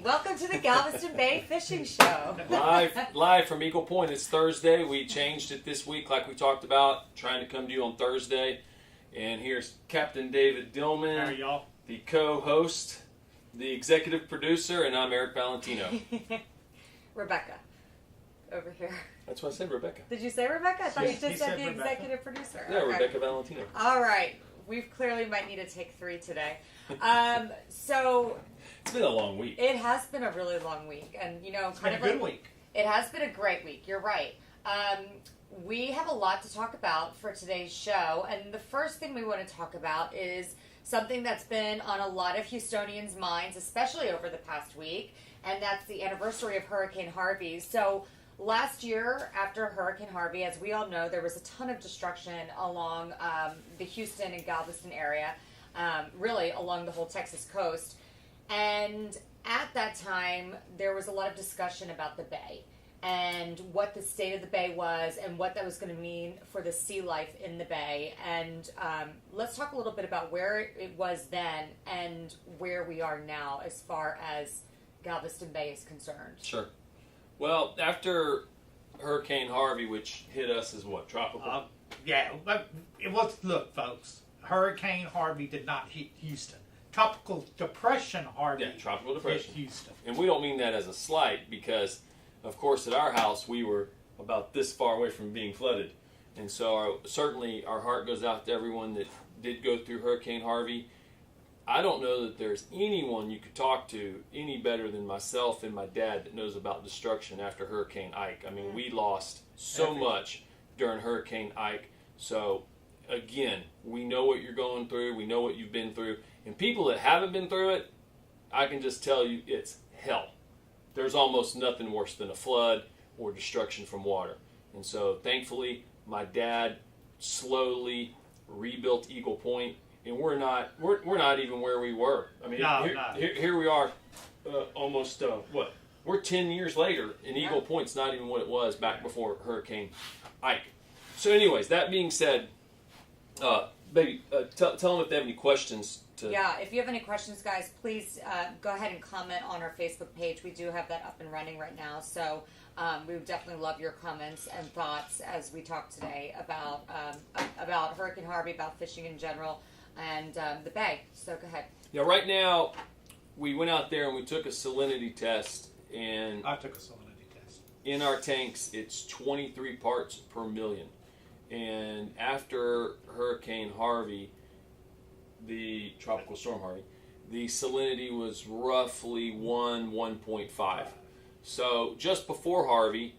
Welcome to the Galveston Bay Fishing Show. Live from Eagle Point. It's Thursday. We changed it this week like we talked about, trying to come to you on Thursday. And here's Captain David Dillman, How are y'all? the co-host, the executive producer, and I'm Eric Valentino. Rebecca, over here. That's what I said, Rebecca. Did you say Rebecca? I thought Yes, you he just said said the Rebecca. executive producer. Yeah, Okay. Rebecca Valentino. All right. We clearly might need to take 3 today. So It's been a long week. it has been a really long week, and It's been a good week. It has been a great week. You're right. We have a lot to talk about for today's show, and the first thing we want to talk about is something that's been on a lot of Houstonians' minds, especially over the past week, and that's the anniversary of Hurricane Harvey. So last year, after Hurricane Harvey, as we all know, there was a ton of destruction along the Houston and Galveston area, really along the whole Texas coast. And at that time, there was a lot of discussion about the bay and what the state of the bay was and what that was going to mean for the sea life in the bay. And let's talk a little bit about where it was then and where we are now as far as Galveston Bay is concerned. Sure. Well, after Hurricane Harvey, which hit us as what, tropical? Yeah, but it was, look, folks, Hurricane Harvey did not hit Houston. Tropical Depression Harvey Yeah, tropical depression. hit Houston. And we don't mean that as a slight because, of course, at our house we were about this far away from being flooded. And so certainly our heart goes out to everyone that did go through Hurricane Harvey. I don't know that there's anyone you could talk to any better than myself and my dad that knows about destruction after Hurricane Ike. I mean, we lost so much during Hurricane Ike. So, again, we know what you're going through. We know what you've been through. And people that haven't been through it, I can just tell you it's hell. There's almost nothing worse than a flood or destruction from water. And so, thankfully, my dad slowly rebuilt Eagle Point. And we're not even where we were. I mean, here we are, almost what? We're 10 years later, and Eagle Point's not even what it was back before Hurricane Ike. So, anyways, that being said, baby, tell them if they have any questions. Yeah, if you have any questions, guys, please go ahead and comment on our Facebook page. We do have that up and running right now, so we would definitely love your comments and thoughts as we talk today about Hurricane Harvey, about fishing in general, and the bay. So go ahead. Yeah, right now, we went out there and we took a salinity test, and I took a salinity test. in our tanks, it's 23 parts per million. And after Hurricane Harvey, the tropical storm Harvey, the salinity was roughly 1.5. So just before Harvey,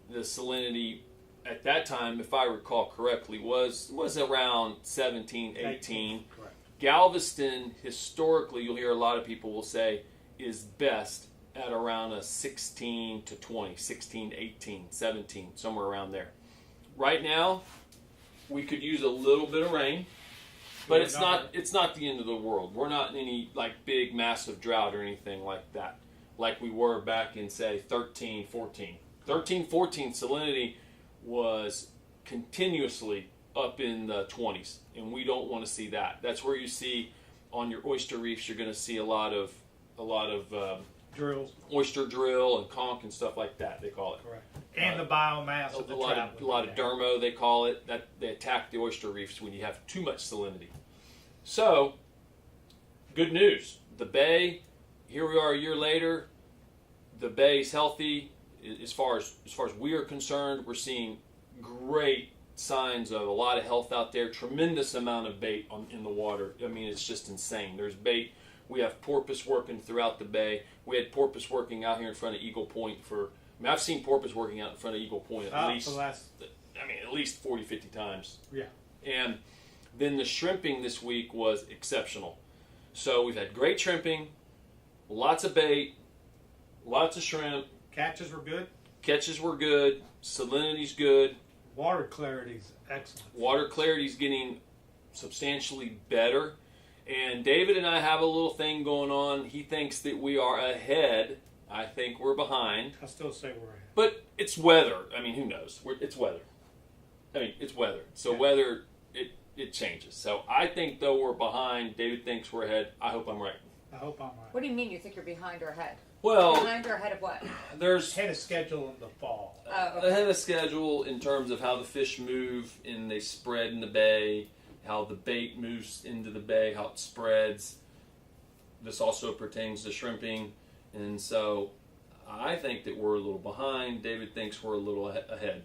the salinity at that time, if I recall correctly, was around 17, 18. Correct. Galveston, historically, you'll hear a lot of people will say, is best at around a 16 to 20, 16, 18, 17, somewhere around there. Right now, we could use a little bit of rain, but it's not the end of the world. We're not in any like big, massive drought or anything like that, like we were back in, say, 13, 14. 13, 14 salinity was continuously up in the 20s, and we don't want to see that. That's where you see on your oyster reefs, you're going to see a lot of Drills. oyster drill and conch and stuff like that. They call it. Correct. And the biomass of the trout. A lot of dermo, they call it. That they attack the oyster reefs when you have too much salinity. So, good news. The bay, here we are a year later. The bay's healthy. As far as we are concerned, we're seeing great signs of a lot of health out there. Tremendous amount of bait in the water. I mean, it's just insane. There's bait. We have porpoise working throughout the bay. We had porpoise working out here in front of Eagle Point I've seen porpoise working out in front of Eagle Point at least 40, 50 times. Yeah. And then the shrimping this week was exceptional. So we've had great shrimping, lots of bait, lots of shrimp. Catches were good. Catches were good. Salinity's good. Water clarity's excellent. Water clarity's getting substantially better. And David and I have a little thing going on. He thinks that we are ahead. I think we're behind. I still say we're ahead. But it's weather. I mean, who knows? It's weather. I mean, it's weather. So yeah. Weather, it changes. So I think, though, we're behind. David thinks we're ahead. I hope I'm right. I hope I'm right. What do you mean you think you're behind or ahead? Well, Behind or ahead of what? there's Ahead of schedule in the fall. Oh, okay. ahead of schedule in terms of how the fish move and they spread in the bay, how the bait moves into the bay, how it spreads. This also pertains to shrimping, and so I think that we're a little behind. David thinks we're a little ahead.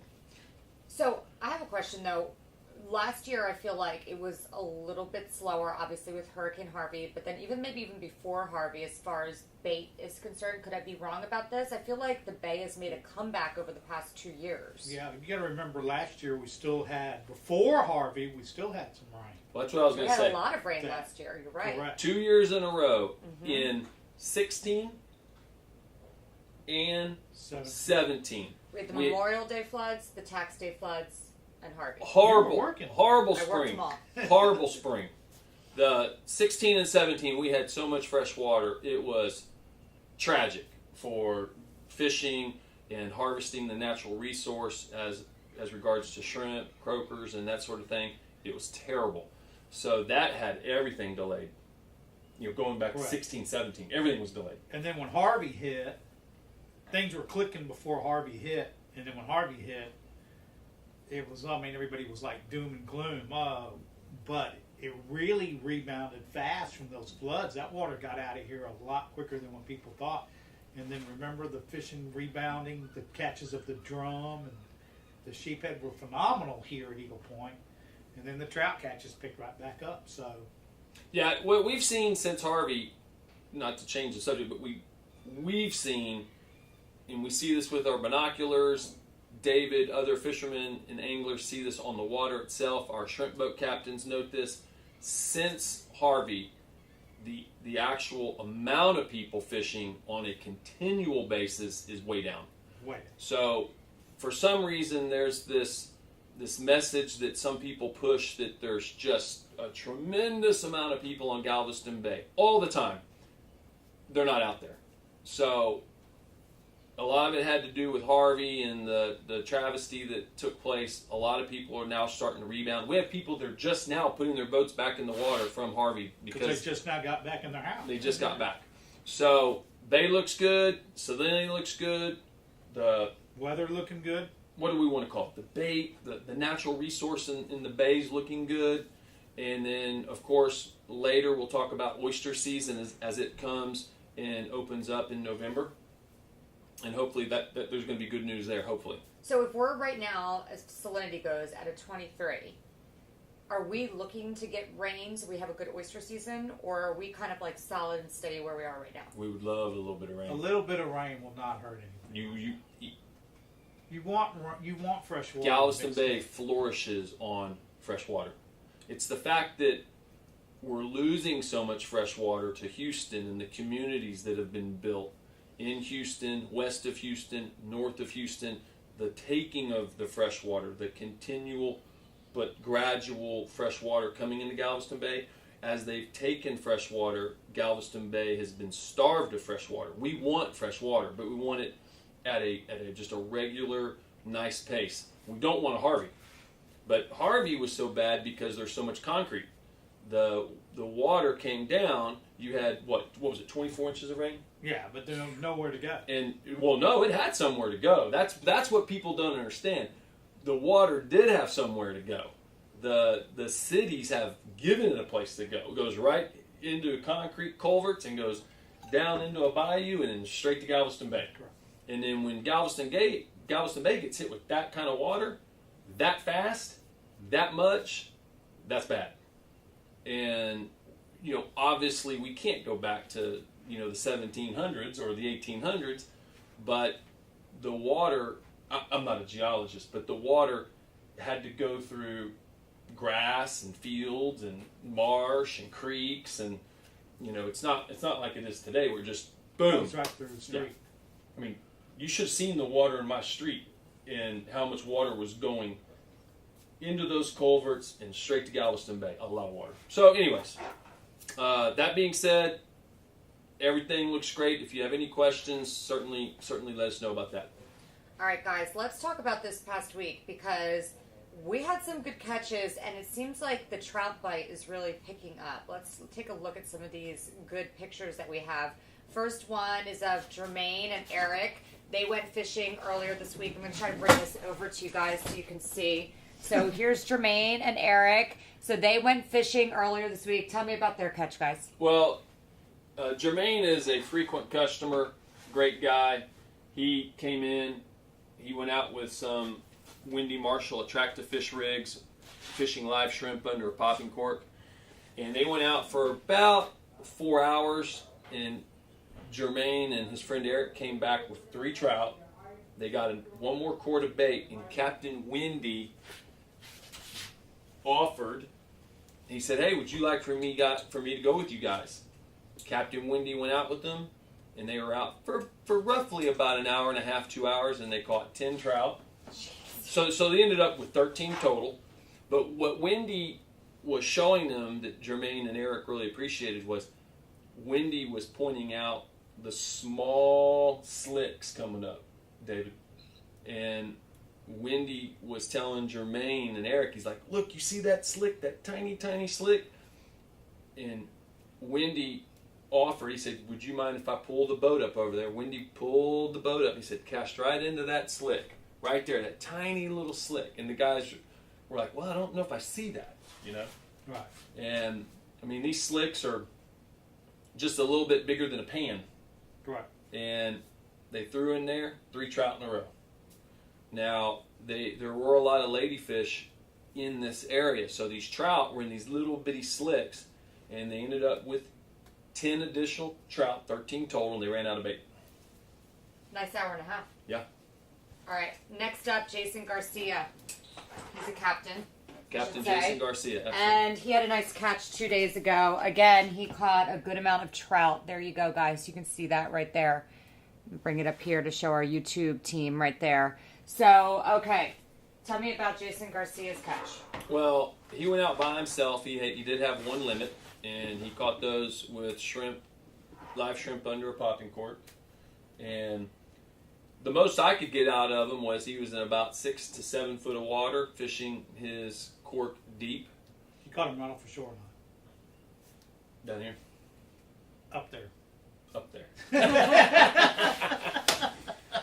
So I have a question though. Last year I feel like it was a little bit slower, obviously with Hurricane Harvey, but then maybe even before Harvey, as far as bait is concerned. Could I be wrong about this? I feel like the bay has made a comeback over the past 2 years. Yeah, you got to remember last year before Harvey, we still had some rain. Well, that's what I was We going to had say. a lot of rain last year. You're right. Correct. 2 years in a row in 16 and 17. We had the Memorial Day floods, the Tax Day floods, and Harvey. Horrible You were working. horrible I worked spring. them all. Horrible spring. The 16 and 17, we had so much fresh water. It was tragic for fishing and harvesting the natural resource as regards to shrimp, croakers, and that sort of thing. It was terrible. So that had everything delayed. Going back to Correct. 16, 17, everything was delayed. And then when Harvey hit, things were clicking before Harvey hit. And then when Harvey hit, it was, everybody was like doom and gloom. But it really rebounded fast from those floods. That water got out of here a lot quicker than what people thought. And then remember the fishing rebounding, the catches of the drum, and the sheephead were phenomenal here at Eagle Point. And then the trout catches picked right back up. So Yeah, what we've seen since Harvey, not to change the subject, but we've seen, and we see this with our binoculars. David, other fishermen and anglers see this on the water itself. Our shrimp boat captains note this. Since Harvey, the actual amount of people fishing on a continual basis is way down. wait. So, for some reason, there's this message that some people push that there's just a tremendous amount of people on Galveston Bay all the time. They're not out there. So, a lot of it had to do with Harvey and the travesty that took place. A lot of people are now starting to rebound. We have people that are just now putting their boats back in the water from Harvey Because they just now got back in their house. they just got back. So, Bay looks good. Salinity looks good. The Weather looking good. what do we want to call it? The bay, the natural resource in the bay's looking good. And then, of course, later we'll talk about oyster season as it comes and opens up in November. And hopefully that there's going to be good news there, hopefully. So if we're right now, as salinity goes, at a 23, are we looking to get rain so we have a good oyster season? Or are we kind of like solid and steady where we are right now? We would love a little bit of rain. A little bit of rain will not hurt anything. You want fresh water. Galveston Bay flourishes on fresh water. It's the fact that we're losing so much fresh water to Houston and the communities that have been built in Houston, west of Houston, north of Houston, the taking of the fresh water, the continual but gradual fresh water coming into Galveston Bay. As they've taken fresh water, Galveston Bay has been starved of fresh water. We want fresh water, but we want it at just a regular, nice pace. We don't want a Harvey. But Harvey was so bad because there's so much concrete. The water came down. You had, what was it, 24 inches of rain? Yeah, but there's nowhere to go. And, well, no, it had somewhere to go. That's what people don't understand. The water did have somewhere to go. The cities have given it a place to go. It goes right into concrete culverts and goes down into a bayou and then straight to Galveston Bay. And then when Galveston Bay gets hit with that kind of water, that fast, that much, that's bad. And, obviously we can't go back to, the 1700s or the 1800s, but the water, I'm not a geologist, but the water had to go through grass and fields and marsh and creeks and, it's not like it is today where just boom. Goes right through the street. I mean, you should have seen the water in my street and how much water was going into those culverts and straight to Galveston Bay. A lot of water. So anyways, that being said, everything looks great. If you have any questions, certainly let us know about that. All right, guys, let's talk about this past week because we had some good catches, and it seems like the trout bite is really picking up. Let's take a look at some of these good pictures that we have. First one is of Jermaine and Eric. They went fishing earlier this week. I'm going to try to bring this over to you guys so you can see. So here's Jermaine and Eric. So they went fishing earlier this week. Tell me about their catch, guys. Well, Jermaine is a frequent customer, great guy. He came in, he went out with some Windy Marshall attractive fish rigs, fishing live shrimp under a popping cork. And they went out for about 4 hours, and Jermaine and his friend Eric came back with 3 trout. They got one more quart of bait, and Captain Windy offered. He said, "Hey, would you like for me to go with you guys?" Captain Windy went out with them, and they were out for roughly about an hour and a half, 2 hours, and they caught 10 trout. So they ended up with 13 total. But what Windy was showing them that Jermaine and Eric really appreciated was Windy was pointing out the small slicks coming up, David. And Windy was telling Jermaine and Eric, he's like, "Look, you see that slick, that tiny, tiny slick?" And Windy offered, he said, "Would you mind if I pull the boat up over there?" Windy pulled the boat up. He said, "Cast right into that slick, right there, that tiny little slick." And the guys were like, "Well, I don't know if I see that, you know?" Right. And, I mean, these slicks are just a little bit bigger than a pan. Right. And they threw in there 3 trout in a row. Now, there were a lot of ladyfish in this area, so these trout were in these little bitty slicks, and they ended up with 10 additional trout, 13 total, and they ran out of bait. Nice hour and a half. Yeah. All right, next up, Jason Garcia. He's a captain. Captain say. Jason Garcia. Absolutely. And he had a nice catch 2 days ago. Again, he caught a good amount of trout. There you go, guys. You can see that right there. Bring it up here to show our YouTube team right there. So, okay. Tell me about Jason Garcia's catch. Well, he went out by himself. He did have one limit, and he caught those with shrimp, live shrimp under a popping cork. And the most I could get out of him was he was in about 6 to 7 foot of water, fishing his cork deep. You caught him right off the shoreline. Down here? Up there. Up there.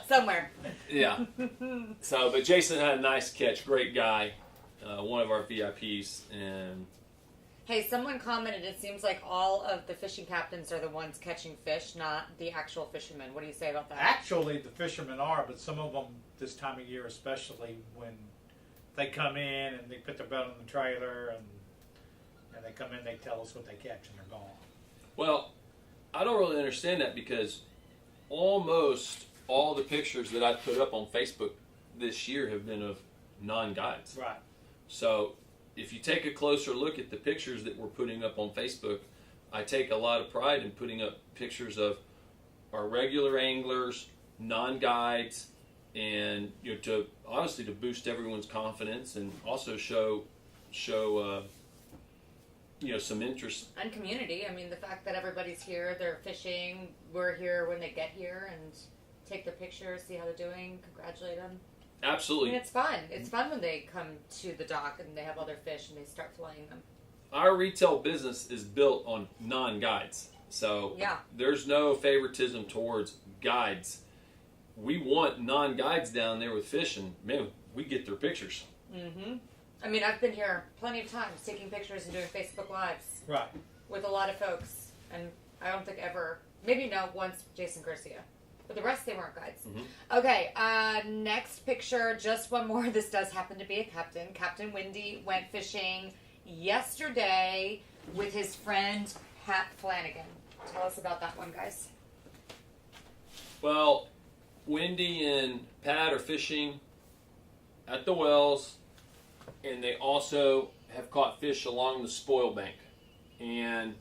Somewhere. Yeah. So, but Jason had a nice catch. Great guy. One of our VIPs. And Hey, someone commented it seems like all of the fishing captains are the ones catching fish, not the actual fishermen. What do you say about that? Actually, the fishermen are, but some of them this time of year, especially when they come in and they put their boat in the trailer and they come in, they tell us what they catch and they're gone. well, I don't really understand that because almost all the pictures that I put up on Facebook this year have been of non-guides. Right. So if you take a closer look at the pictures that we're putting up on Facebook, I take a lot of pride in putting up pictures of our regular anglers, non-guides, and to honestly to boost everyone's confidence and also show some interest. And community. I mean, the fact that everybody's here, they're fishing, we're here when they get here and take their pictures, see how they're doing, congratulate them. Absolutely. I mean, it's fun. It's fun when they come to the dock and they have all their fish and they start filleting them. Our retail business is built on non-guides. So Yeah. there's no favoritism towards guides. We want non-guides down there with fish, and man, we get their pictures. Mm-hmm. I mean, I've been here plenty of times taking pictures and doing Facebook Lives Right. with a lot of folks. And I don't think ever, maybe no, once Jason Garcia. But the rest, they weren't guides. Mm-hmm. Okay, next picture, just one more. This does happen to be a captain. Captain Windy went fishing yesterday with his friend, Pat Flanagan. Tell us about that one, guys. Well, Wendy and Pat are fishing at the wells, and they also have caught fish along the spoil bank. And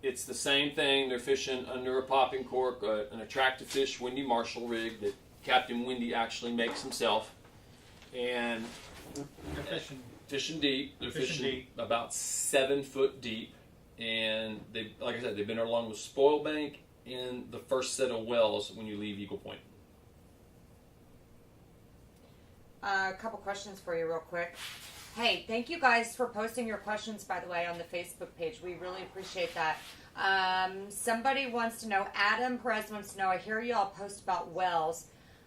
it's the same thing. They're fishing under a popping cork, an attractive fish Windy Marshall rig that Captain Windy actually makes himself. And They're fishing. deep. They're Fishing deep. about 7 foot deep. And they, like I said, they've been along the spoil bank in the first set of wells when you leave Eagle Point. a couple questions for you real quick. Hey, thank you guys for posting your questions, by the way, on the Facebook page. We really appreciate that. Somebody wants to know, Adam Perez wants to know, I hear you all post about wells.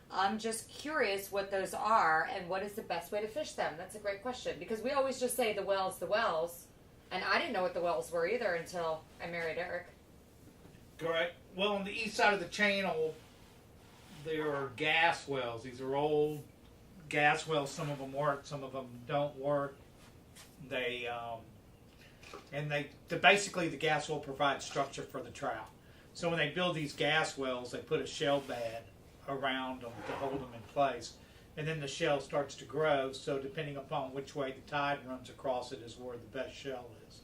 I'm just curious what those are and what is the best way to fish them. That's a great question, because we always just say the wells, and I didn't know what the wells were either until I married Eric. Correct. Well, on the east side of the channel, there are gas wells. These are old gas wells. Some of them work, some of them don't work. Basically the gas well provides structure for the trout. So when they build these gas wells, they put a shell bed around them to hold them in place, and then the shell starts to grow. So depending upon which way the tide runs across it is where the best shell is.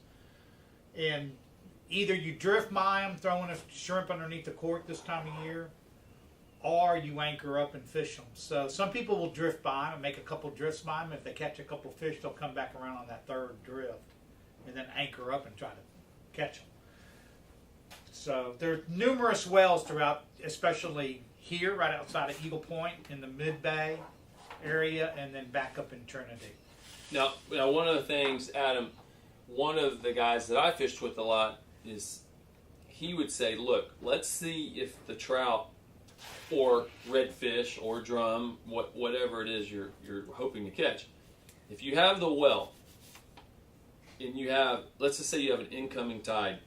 And either you drift mine them, throwing a shrimp underneath the cork this time of year, or you anchor up and fish them. So some people will drift by them and make a couple drifts by them. If they catch a couple fish, they'll come back around on that third drift and then anchor up and try to catch them. So there are numerous wells throughout, especially here, right outside of Eagle Point, in the Mid-Bay area, and then back up in Trinity. Now, one of the things, Adam, one of the guys that I fished with a lot is he would say, look, let's see if the trout or redfish or drum, whatever it is you're hoping to catch. If you have the well, and you have, let's just say you have an incoming tide,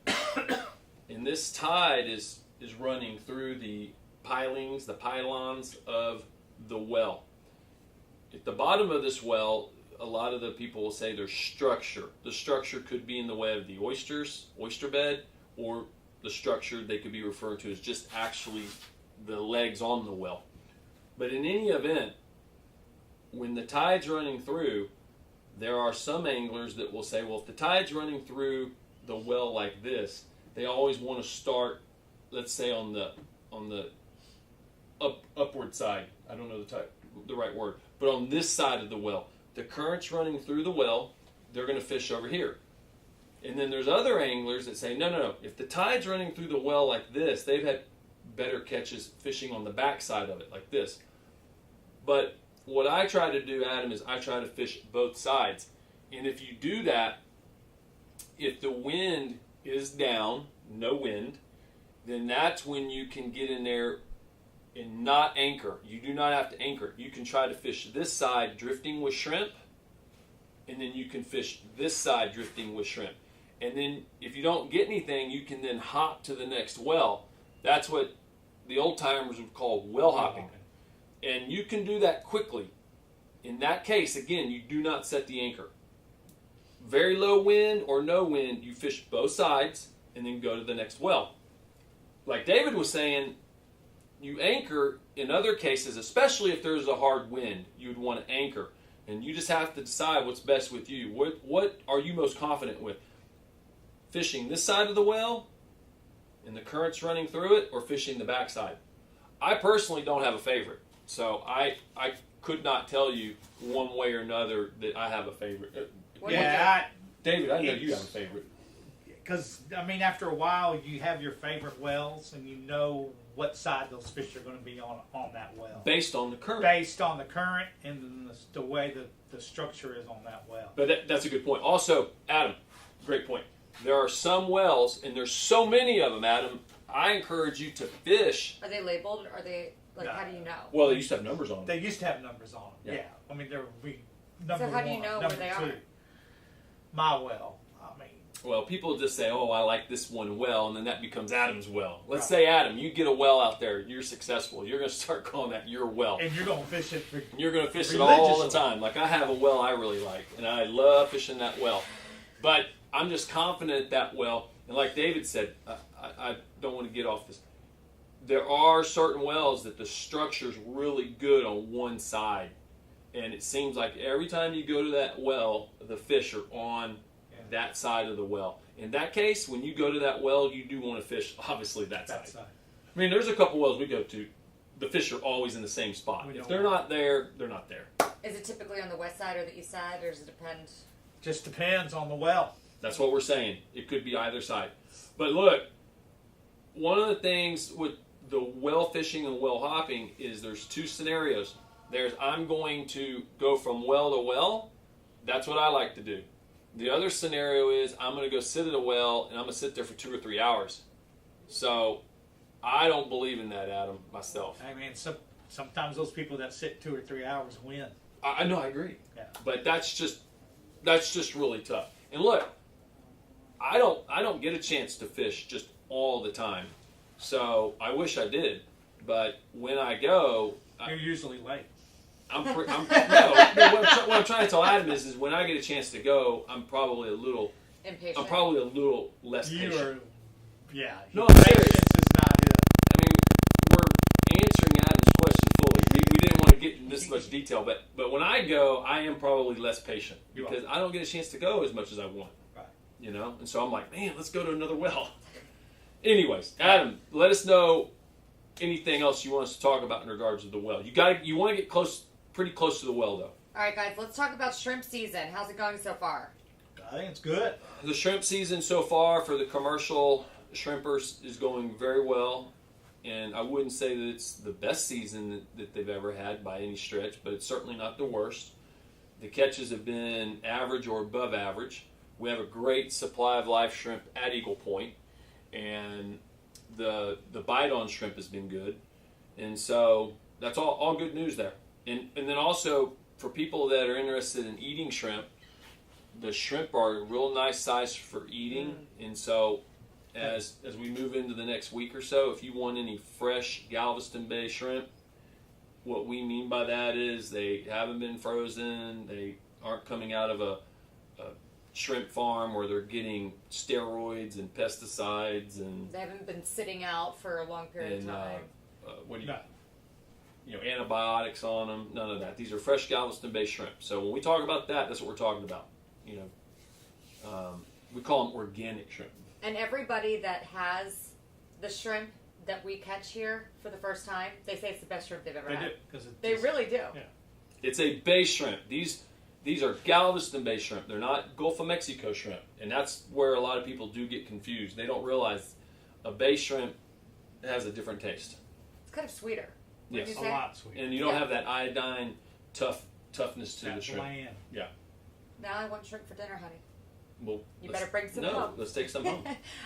and this tide is running through the pylons of the well. At the bottom of this well, a lot of the people will say there's structure. The structure could be in the way of the oyster bed, or the structure they could be referred to as just actually the legs on the well. But in any event, when the tide's running through, there are some anglers that will say, well, if the tide's running through the well like this, they always want to start, let's say, on the upward side. I don't know the right word, but on this side of the well. The current's running through the well, they're going to fish over here. And then there's other anglers that say, no. If the tide's running through the well like this, they've had better catches fishing on the back side of it, like this. But what I try to do, Adam, is I try to fish both sides. And if you do that, if the wind is down, no wind, then that's when you can get in there and not anchor. You do not have to anchor. You can try to fish this side drifting with shrimp, and then you can fish this side drifting with shrimp. And then if you don't get anything, you can then hop to the next well. That's what the old timers would call well hopping. And you can do that quickly. In that case, again, you do not set the anchor. Very low wind or no wind, you fish both sides and then go to the next well. Like David was saying, you anchor in other cases, especially if there's a hard wind, you'd want to anchor. And you just have to decide what's best with you. What are you most confident with? Fishing this side of the well and the current's running through it, or fishing the backside? I personally don't have a favorite. So I could not tell you one way or another that I have a favorite. David, I know you have a favorite. Because, after a while, you have your favorite wells, and you know what side those fish are going to be on that well. Based on the current. Based on the current and the way the structure is on that well. But that's a good point. Also, Adam, great point. There are some wells, and there's so many of them, Adam, I encourage you to fish. Are they labeled? Are they, how do you know? Well, they used to have numbers on them. They used to have numbers on them, yeah. There would be number one, so how do you know where they are? My well. Well, people just say, oh, I like this one well, and then that becomes Adam's well. Let's say, Adam, you get a well out there, you're successful. You're going to start calling that your well. And you're going to fish it you're going to fish it all the time. Like, I have a well I really like, and I love fishing that well. But I'm just confident that well, and like David said, I don't want to get off this. There are certain wells that the structure's really good on one side. And it seems like every time you go to that well, the fish are on that side of the well. In that case, when you go to that well, you do want to fish, obviously, that side. There's a couple wells we go to. The fish are always in the same spot. If they're not there, they're not there. Is it typically on the west side or the east side, or does it depend? Just depends on the well. That's what we're saying. It could be either side. But look, one of the things with the well fishing and well hopping is there's two scenarios. There's I'm going to go from well to well. That's what I like to do. The other scenario is I'm going to go sit at a well and I'm going to sit there for 2 or 3 hours. So I don't believe in that, Adam, myself. I mean, sometimes those people that sit 2 or 3 hours win. I know, I agree. Yeah. But that's just really tough. And look, I don't get a chance to fish just all the time. So I wish I did. But when I go, You're usually late. No, what I'm trying to tell Adam is when I get a chance to go, I'm probably a little Impatient. I'm probably a little less patient. No, I'm serious. patience is not it. I mean, we're answering Adam's question fully. We didn't want to get in this much detail, but when I go, I am probably less patient because I don't get a chance to go as much as I want. Right. You know, and so I'm like, man, let's go to another well. Anyways, Adam, let us know anything else you want us to talk about in regards to the well. You want to get pretty close to the well, though. All right, guys, let's talk about shrimp season. How's it going so far? I think it's good. The shrimp season so far for the commercial shrimpers is going very well, and I wouldn't say that it's the best season that they've ever had by any stretch, but it's certainly not the worst. The catches have been average or above average. We have a great supply of live shrimp at Eagle Point, and the bite on shrimp has been good, and so that's all good news there. And then also for people that are interested in eating shrimp, the shrimp are a real nice size for eating, and so as we move into the next week or so, if you want any fresh Galveston Bay shrimp, what we mean by that is they haven't been frozen, they aren't coming out of a shrimp farm where they're getting steroids and pesticides, and They haven't been sitting out for a long period of time. antibiotics on them, none of that. These are fresh Galveston Bay shrimp. So when we talk about that, that's what we're talking about. We call them organic shrimp. And everybody that has the shrimp that we catch here for the first time, they say it's the best shrimp they've ever had. They really do. Yeah. It's a bay shrimp. These are Galveston Bay shrimp. They're not Gulf of Mexico shrimp. And that's where a lot of people do get confused. They don't realize a bay shrimp has a different taste. It's kind of sweeter. Yes. A lot sweeter. And you don't have that iodine toughness to the shrimp. Bland. Yeah. Now I want shrimp for dinner, honey. Well, You better bring some home. Let's take some home.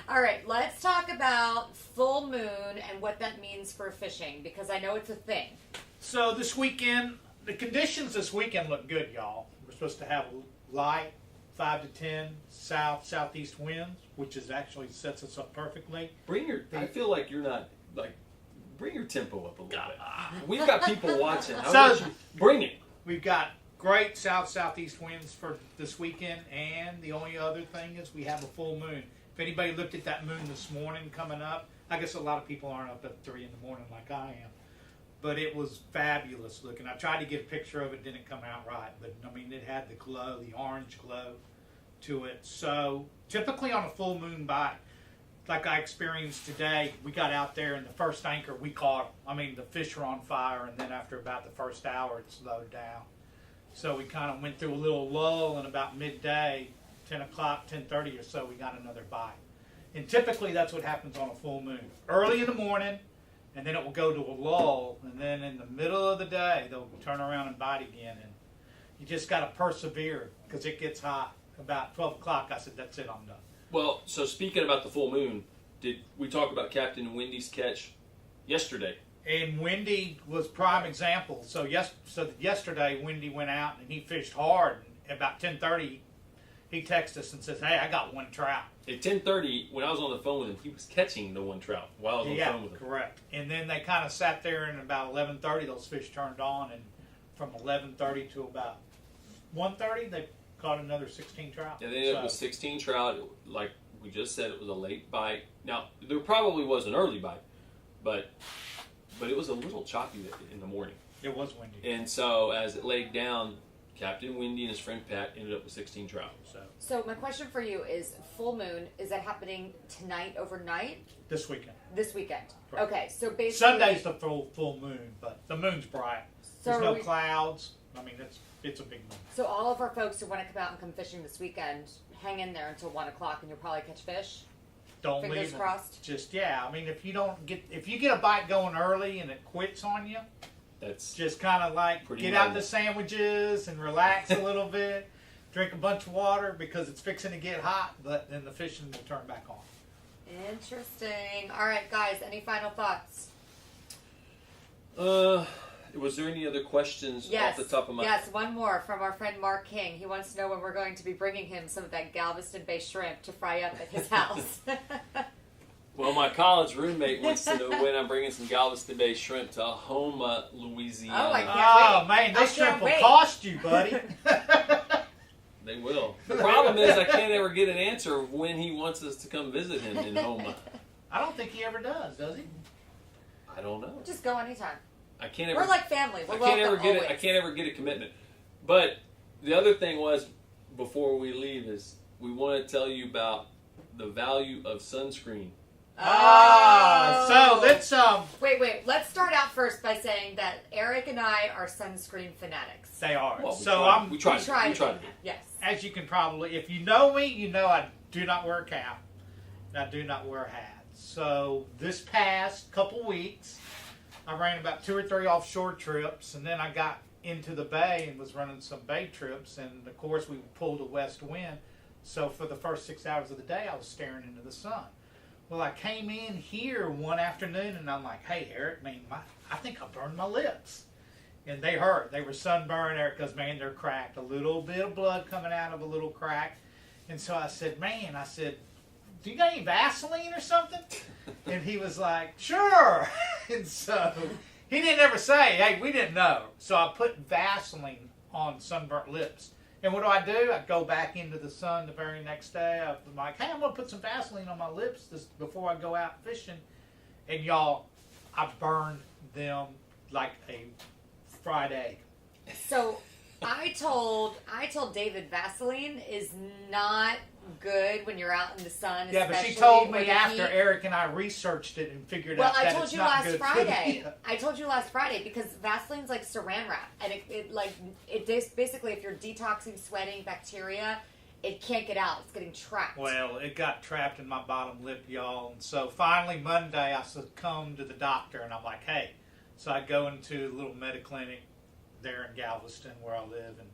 All right, let's talk about full moon and what that means for fishing, because I know it's a thing. So this weekend, the conditions this weekend look good, y'all. We're supposed to have light 5 to 10 southeast winds, which is actually sets us up perfectly. I feel like you're not bring your tempo up a little bit. We've got people watching. Bring it. We've got great southeast winds for this weekend, and the only other thing is we have a full moon. If anybody looked at that moon this morning coming up, I guess a lot of people aren't up at 3 in the morning like I am, but it was fabulous looking. I tried to get a picture of it, didn't come out right, but I mean it had the glow, the orange glow to it. So typically on a full moon bite, like I experienced today, we got out there and the first anchor we caught, the fish were on fire, and then after about the first hour it slowed down. So we kind of went through a little lull, and about midday, 10 o'clock, 10:30 or so, we got another bite. And typically that's what happens on a full moon. Early in the morning, and then it will go to a lull, and then in the middle of the day, they'll turn around and bite again. And you just got to persevere because it gets hot. About 12 o'clock, I said, that's it, I'm done. Well, so speaking about the full moon, did we talk about Captain Wendy's catch yesterday? And Wendy was prime example. So yesterday, Wendy went out and he fished hard. And about 10:30, he texted us and says, "Hey, I got one trout." At 10:30, when I was on the phone with him, he was catching the one trout while I was on the phone with him. Correct. And then they kind of sat there, and about 11:30, those fish turned on, and from 11:30 to about 1:30, they caught another 16 trout. And then it was 16 trout. Like we just said, it was a late bite. Now, there probably was an early bite, but it was a little choppy in the morning. It was windy. And so as it laid down, Captain Wendy and his friend Pat ended up with 16 trout. So my question for you is, full moon, is that happening tonight, overnight? This weekend. This weekend. Right. Okay, so basically... Sunday's the full moon, but the moon's bright. So There's no clouds. It's a big moon. So all of our folks who want to come out and come fishing this weekend, hang in there until 1 o'clock and you'll probably catch fish? Don't Fingers leave crossed. If you get a bite going early and it quits on you, That's Just kind of like pretty get out normal. the sandwiches and relax a little bit. Drink a bunch of water because it's fixing to get hot, but then the fishing will turn back on. Interesting. All right, guys. Any final thoughts? Was there any other questions Yes. off the top of my Yes, one more from our friend Mark King. He wants to know when we're going to be bringing him some of that Galveston Bay shrimp to fry up at his house. Well, my college roommate wants to know when I'm bringing some Galveston Bay shrimp to Houma, Louisiana. Oh, I can't Oh, wait. man, I this shrimp can't will wait. cost you, buddy. They will. The problem is I can't ever get an answer of when he wants us to come visit him in Houma. I don't think he ever does he? I don't know. Just go anytime. I can't ever. We're like family. We're I can't ever welcome get it. always. I can't ever get a commitment. But the other thing was, before we leave, is we want to tell you about the value of sunscreen. So let's Wait. Let's start out first by saying that Eric and I are sunscreen fanatics. They are. Well, So we tried. We tried. We tried. Yes. as you can probably, if you know me, you know I do not wear a cap. I do not wear hats. So this past couple weeks, I ran about 2 or 3 offshore trips, and then I got into the bay and was running some bay trips, and of course we pulled a west wind. So for the first 6 hours of the day, I was staring into the sun. Well, I came in here one afternoon, and I'm like, "Hey, Eric, man, I think I burned my lips." And they hurt. They were sunburned, Eric, because, man, they're cracked. A little bit of blood coming out of a little crack. And so I said, "Do you got any Vaseline or something?" And he was like, "Sure." And so he didn't ever say, "Hey, we didn't know." So I put Vaseline on sunburnt lips. And what do? I go back into the sun the very next day. I'm like, "Hey, I'm going to put some Vaseline on my lips before I go out fishing." And y'all, I burned them like a fried egg. So I told David Vaseline is not good when you're out in the sun. Yeah, but she especially told with me the after heat. Eric and I researched it and figured Well, out I that told it's you not last good Friday. for the I told you last Friday because Vaseline's like saran wrap, and it basically if you're detoxing, sweating bacteria, it can't get out. It's getting trapped. Well, it got trapped in my bottom lip, y'all. And so finally Monday I succumbed to the doctor, and I'm like, "Hey." So I go into a little mediclinic there in Galveston where I live, and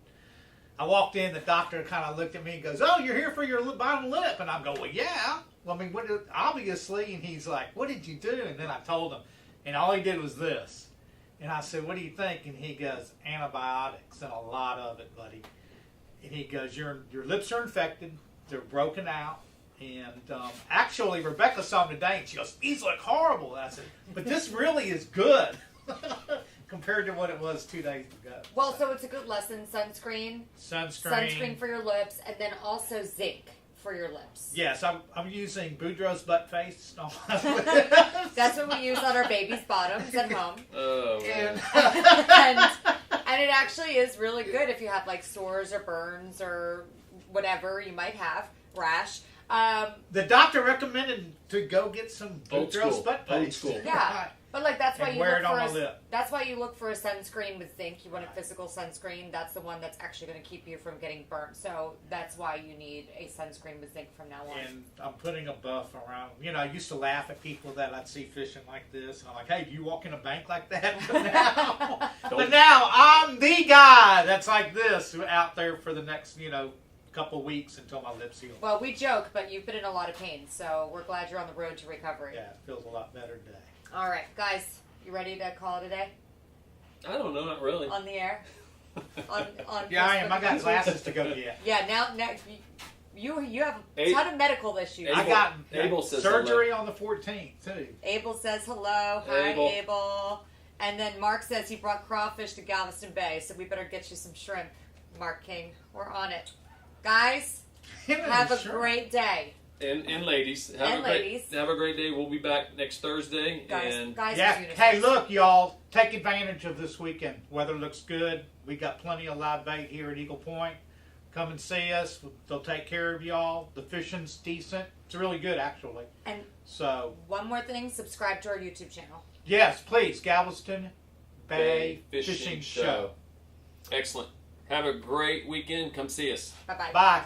I walked in. The doctor kind of looked at me and goes, "Oh, you're here for your bottom lip?" And I'm going, "Well, yeah. Well, I mean, obviously." And he's like, "What did you do?" And then I told him, and all he did was this. And I said, "What do you think?" And he goes, "Antibiotics and a lot of it, buddy." And he goes, your lips are infected. They're broken out. And actually, Rebecca saw him today, and she goes, "These look horrible." And I said, "But this really is good." Compared to what it was 2 days ago. Well, so it's a good lesson. Sunscreen for your lips, and then also zinc for your lips. Yes, I'm using Boudreaux's butt paste on my lips. That's what we use on our baby's bottoms at home. Oh, And, and it actually is really good if you have like sores or burns or whatever you might have, rash. the doctor recommended to go get some Old Boudreaux's school. butt Old paste. school. Yeah. But like that's why And you wear look it on for my lip. that's why you look for a sunscreen with zinc. You want a physical sunscreen. That's the one that's actually going to keep you from getting burnt. So that's why you need a sunscreen with zinc from now on. And I'm putting a buff around. You know, I used to laugh at people that I'd see fishing like this. And I'm like, "Hey, do you walk in a bank like that?" But now I'm the guy that's like this out there for the next, couple weeks until my lips heal. Well, we joke, but you've been in a lot of pain, so we're glad you're on the road to recovery. Yeah, it feels a lot better today. All right, guys, you ready to call it a day I don't know, not really. on the air? On Yeah, I Facebook am. I got and YouTube? glasses to go get. Yeah, now you have a ton of medical issues. Abel- I got Abel says surgery on the 14th, too. Abel says hello. Hi, Abel. Abel. And then Mark says he brought crawfish to Galveston Bay, so we better get you some shrimp, Mark King. We're on it. Guys, have a great day. And ladies, have a great day. We'll be back next Thursday. Guys, Yeah. unisex. Hey, look, y'all. Take advantage of this weekend. Weather looks good. We got plenty of live bait here at Eagle Point. Come and see us. They'll take care of y'all. The fishing's decent. It's really good, actually. And So, one more thing, subscribe to our YouTube channel. yes, please. Galveston Bay Bay Fishing Show. Excellent. Have a great weekend. Come see us. Bye-bye. Bye.